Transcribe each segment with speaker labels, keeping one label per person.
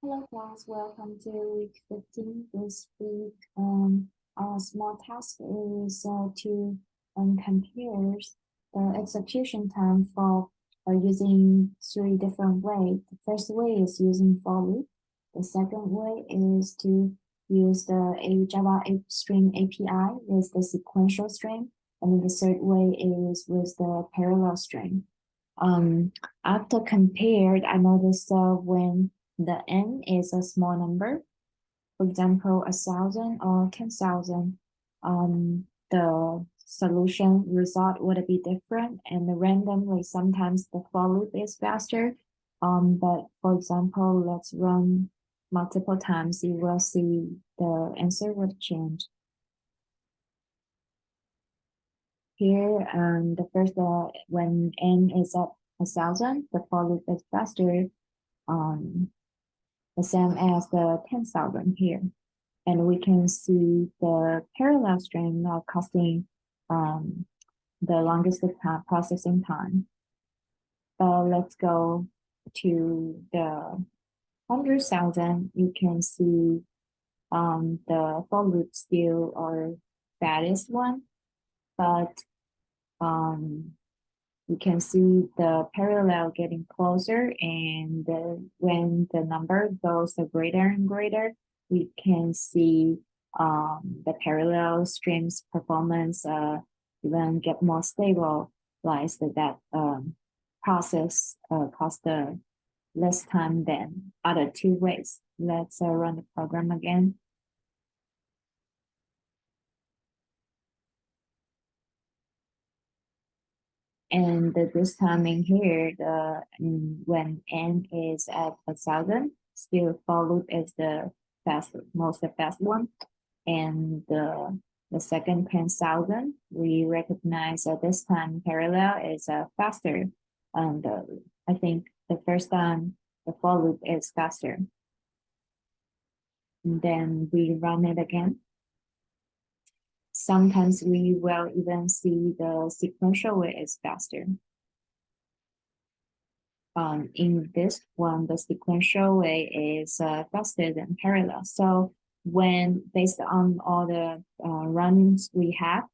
Speaker 1: Hello class, welcome to week 15. This week, our small task is to compare the execution time for using three different ways. The first way is using for loop. The second way is to use the Java string API with the sequential string. And the third way is with the parallel string. After compared, I noticed when the n is a small number, for example, 1,000 or 10,000, the solution result would be different, and randomly sometimes the for loop is faster. But for example, let's run multiple times, you will see the answer would change. Here, the first when n is at 1,000, the for loop is faster. The same as the 10,000 here. And we can see the parallel string now costing the longest time, processing time. Let's go to the 100,000. You can see the for loop still our fattest one, but you can see the parallel getting closer, and when the number goes greater and greater, we can see the parallel streams performance even get more stable, like that process cost less time than other two ways. Let's run the program again. And this time in here, when n is at 1,000, still for loop is the most fast one. And the second 10,000, we recognize that this time parallel is faster. And I think the first time the for loop is faster. And then we run it again. Sometimes we will even see the sequential way is faster. In this one, the sequential way is faster than parallel. So when based on all the runnings we have,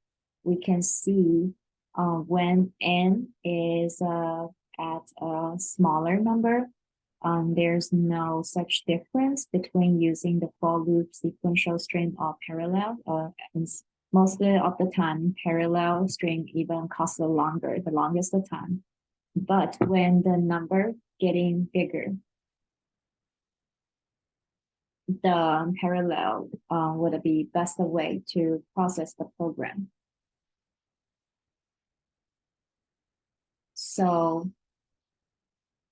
Speaker 1: we can see when n is at a smaller number, there's no such difference between using the for loop, sequential string, or parallel. Most of the time, parallel string even costs the longest time. But when the number getting bigger, the parallel would be best way to process the program. So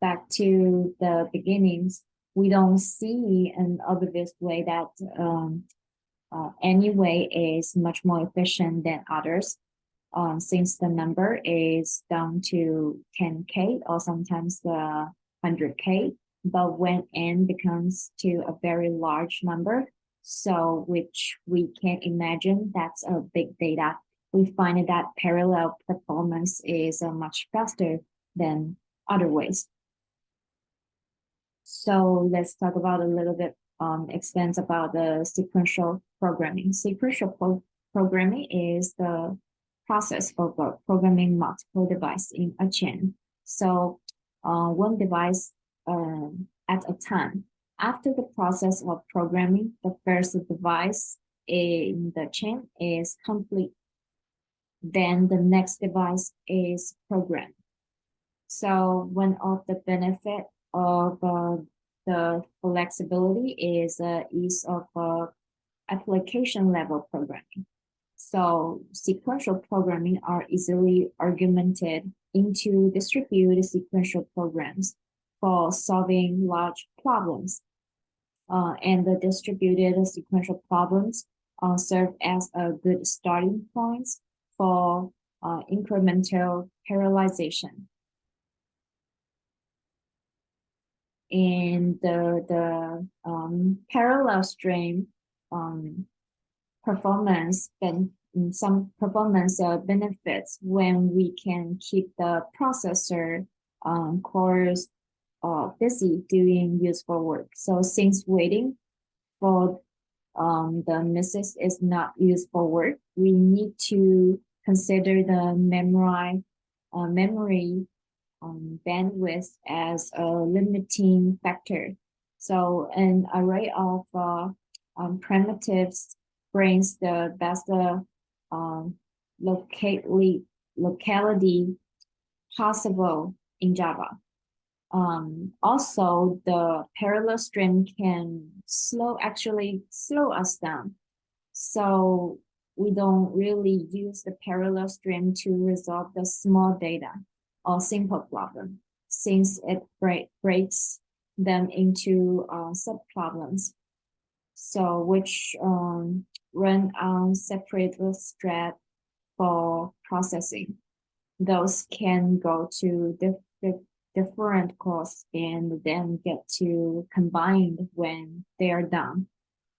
Speaker 1: back to the beginnings, we don't see an obvious way that any way is much more efficient than others. Since the number is down to 10K or sometimes 100K, but when n becomes to a very large number, so which we can imagine that's a big data, we find that parallel performance is much faster than other ways. So let's talk about a little bit extends about the sequential programming. Sequential programming is the process for programming multiple devices in a chain. So one device at a time. After the process of programming, the first device in the chain is complete. Then the next device is programmed. So one of the benefit of the flexibility is ease of application level programming. So sequential programming are easily augmented into distributed sequential programs for solving large problems. And the distributed sequential problems serve as a good starting points for incremental parallelization. And the parallel stream performance and some performance benefits when we can keep the processor cores busy doing useful work. So since waiting for the misses is not useful work, we need to consider the memory bandwidth as a limiting factor. So an array of primitives brings the best um, locality possible in Java. Also, the parallel stream can actually slow us down. So we don't really use the parallel stream to resolve the small data or simple problem, since it breaks them into sub-problems. So which run on separate thread for processing. Those can go to different course and then get to combined when they are done.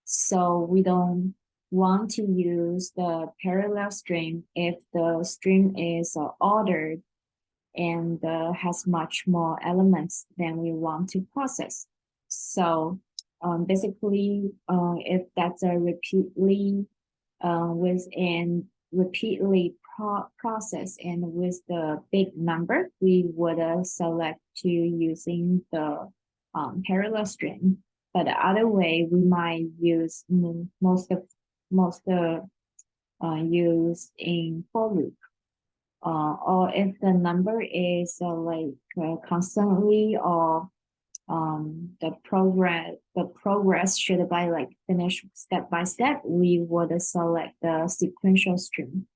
Speaker 1: So we don't want to use the parallel stream if the stream is ordered and has much more elements than we want to process. So basically, if that's a repeatedly process and with the big number, we would select to using the parallel stream. But the other way, we might use most use in for loop. Or if the number is constantly or the progress should by like finish step by step, we would select the sequential stream.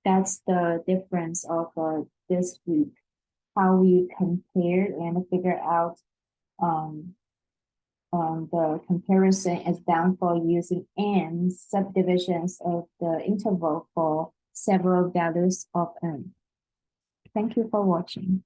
Speaker 1: That's the difference of this week, how we compare and figure out the comparison is done for using n subdivisions of the interval for several values of n. Thank you for watching.